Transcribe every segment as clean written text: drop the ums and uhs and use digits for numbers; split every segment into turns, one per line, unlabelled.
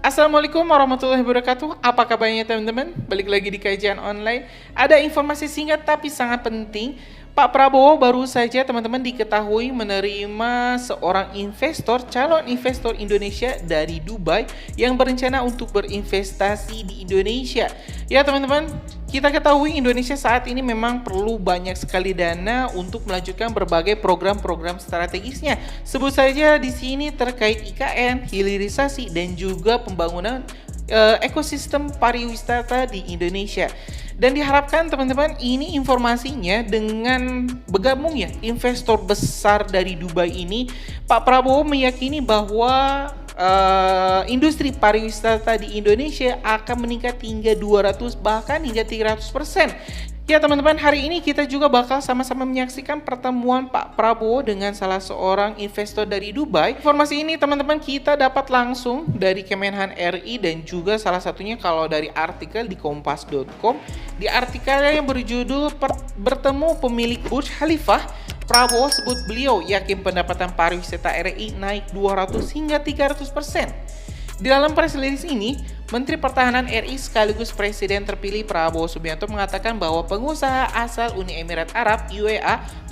Assalamualaikum warahmatullahi wabarakatuh. Apa kabarnya teman-teman? Balik lagi di kajian online. Ada informasi singkat tapi sangat penting. Pak Prabowo baru saja teman-teman diketahui menerima seorang calon investor Indonesia dari Dubai yang berencana untuk berinvestasi di Indonesia. Ya teman-teman, kita ketahui Indonesia saat ini memang perlu banyak sekali dana untuk melanjutkan berbagai program-program strategisnya. Sebut saja di sini terkait IKN, hilirisasi dan juga pembangunan ekosistem pariwisata di Indonesia. Dan diharapkan teman-teman ini informasinya dengan bergabungnya investor besar dari Dubai ini, Pak Prabowo meyakini bahwa industri pariwisata di Indonesia akan meningkat hingga 200 bahkan hingga 300%. Ya teman-teman, hari ini kita juga bakal sama-sama menyaksikan pertemuan Pak Prabowo dengan salah seorang investor dari Dubai. Informasi ini teman-teman kita dapat langsung dari Kemenhan RI dan juga salah satunya kalau dari artikel di kompas.com. Di artikelnya yang berjudul bertemu pemilik Burj Khalifah, Prabowo sebut beliau yakin pendapatan pariwisata RI naik 200 hingga 300%. Di dalam press release ini, Menteri Pertahanan RI sekaligus Presiden terpilih Prabowo Subianto mengatakan bahwa pengusaha asal Uni Emirat Arab (UAE)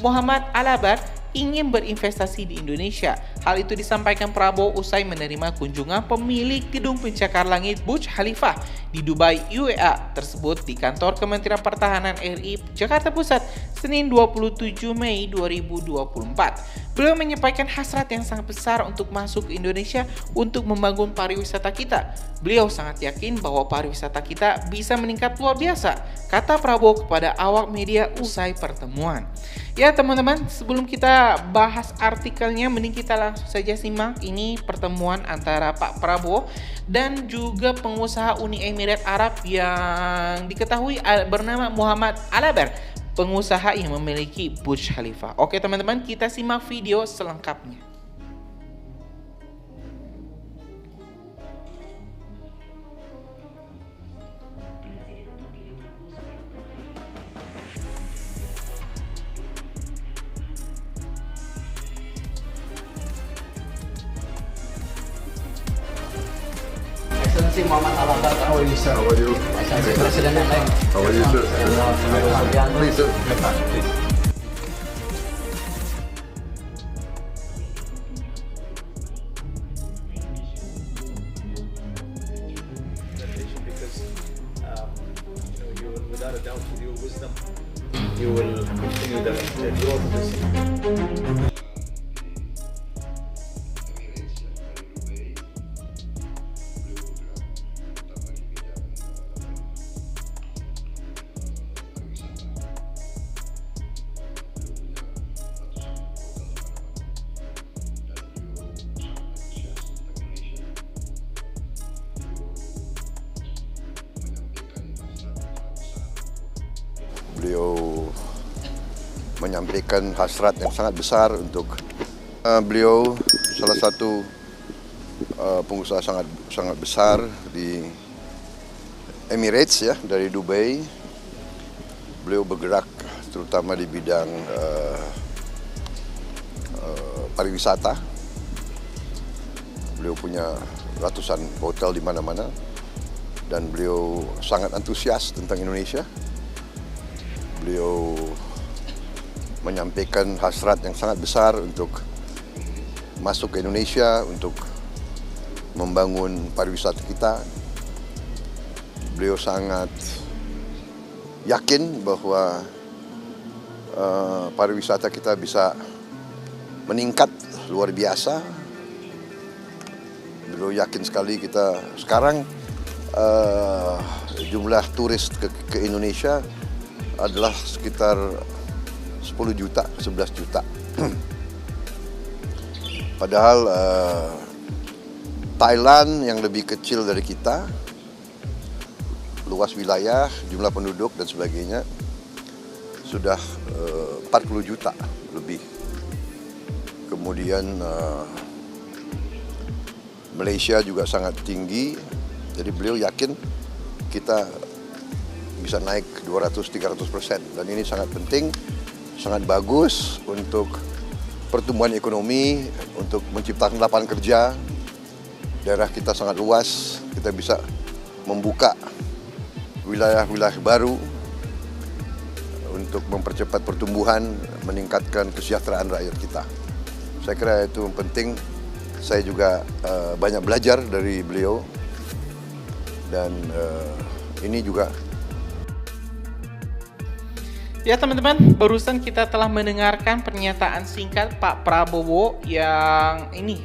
Muhammad Al-Abar ingin berinvestasi di Indonesia. Hal itu disampaikan Prabowo usai menerima kunjungan pemilik gedung pencakar langit Burj Khalifah di Dubai UAE tersebut di kantor Kementerian Pertahanan RI Jakarta Pusat Senin 27 Mei 2024. Beliau menyampaikan hasrat yang sangat besar untuk masuk ke Indonesia untuk membangun pariwisata kita. Beliau sangat yakin bahwa pariwisata kita bisa meningkat luar biasa, kata Prabowo kepada awak media usai pertemuan. Ya teman-teman, sebelum kita bahas artikelnya, mending kita langsung saja simak ini pertemuan antara Pak Prabowo dan juga pengusaha Uni Emirat Arab yang diketahui bernama Muhammad Al-Abar, pengusaha yang memiliki Burj Khalifah. Oke teman-teman, kita simak video selengkapnya.
Excellency Muhammad Al-Abar.
How are you, sir? How are you?
Excellency President-elect.
How are you, sir? Please, sir.
Please.
Because you will, without a doubt, with your wisdom, you will continue the growth of this.
Beliau menyampaikan hasrat yang sangat besar untuk beliau salah satu pengusaha sangat besar di Emirates ya, dari Dubai. Beliau bergerak terutama di bidang pariwisata. Beliau punya ratusan hotel di mana-mana dan beliau sangat antusias tentang Indonesia. Beliau menyampaikan hasrat yang sangat besar untuk masuk ke Indonesia, untuk membangun pariwisata kita. Beliau sangat yakin bahwa pariwisata kita bisa meningkat luar biasa. Beliau yakin sekali kita sekarang jumlah turis ke Indonesia adalah sekitar 10 juta, 11 juta. Padahal Thailand yang lebih kecil dari kita, luas wilayah, jumlah penduduk dan sebagainya, sudah 40 juta lebih. Kemudian Malaysia juga sangat tinggi, jadi beliau yakin kita bisa naik 200-300%, dan ini sangat penting, sangat bagus untuk pertumbuhan ekonomi, untuk menciptakan lapangan kerja. Daerah kita sangat luas, kita bisa membuka wilayah-wilayah baru untuk mempercepat pertumbuhan, meningkatkan kesejahteraan rakyat kita. Saya kira itu penting. Saya juga banyak belajar dari beliau dan ini juga.
Ya teman-teman, barusan kita telah mendengarkan pernyataan singkat Pak Prabowo yang ini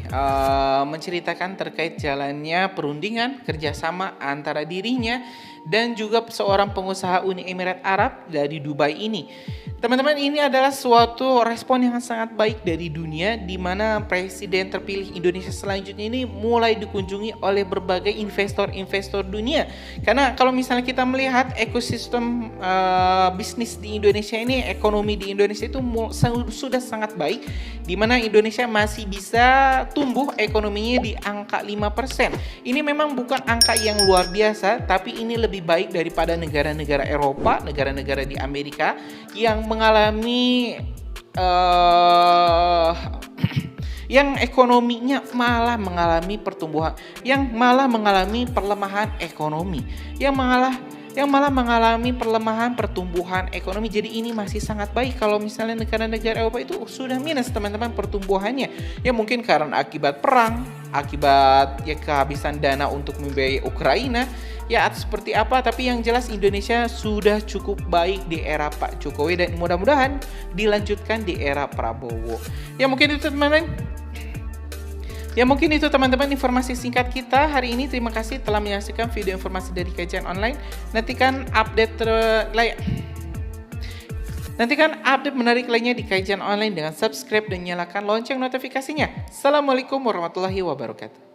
menceritakan terkait jalannya perundingan kerjasama antara dirinya dan juga seorang pengusaha Uni Emirat Arab dari Dubai ini. Teman-teman, ini adalah suatu respon yang sangat baik dari dunia, di mana presiden terpilih Indonesia selanjutnya ini mulai dikunjungi oleh berbagai investor-investor dunia. Karena kalau misalnya kita melihat ekosistem bisnis di Indonesia ini, ekonomi di Indonesia itu sudah sangat baik, di mana Indonesia masih bisa tumbuh ekonominya di angka 5%. Ini memang bukan angka yang luar biasa, tapi ini lebih baik daripada negara-negara Eropa, negara-negara di Amerika yang mengalami yang ekonominya malah mengalami pertumbuhan, yang malah mengalami perlemahan ekonomi, yang malah mengalami perlemahan pertumbuhan ekonomi. Jadi ini masih sangat baik. Kalau misalnya negara-negara Eropa itu sudah minus teman-teman pertumbuhannya. Ya mungkin karena akibat perang, akibat ya kehabisan dana untuk membiayai Ukraina, ya atau seperti apa. Tapi yang jelas Indonesia sudah cukup baik di era Pak Jokowi dan mudah-mudahan dilanjutkan di era Prabowo. Ya mungkin itu teman-teman informasi singkat kita hari ini. Terima kasih telah menyaksikan video informasi dari Kajian Online. Nantikan update menarik lainnya di Kajian Online dengan subscribe dan nyalakan lonceng notifikasinya. Assalamualaikum warahmatullahi wabarakatuh.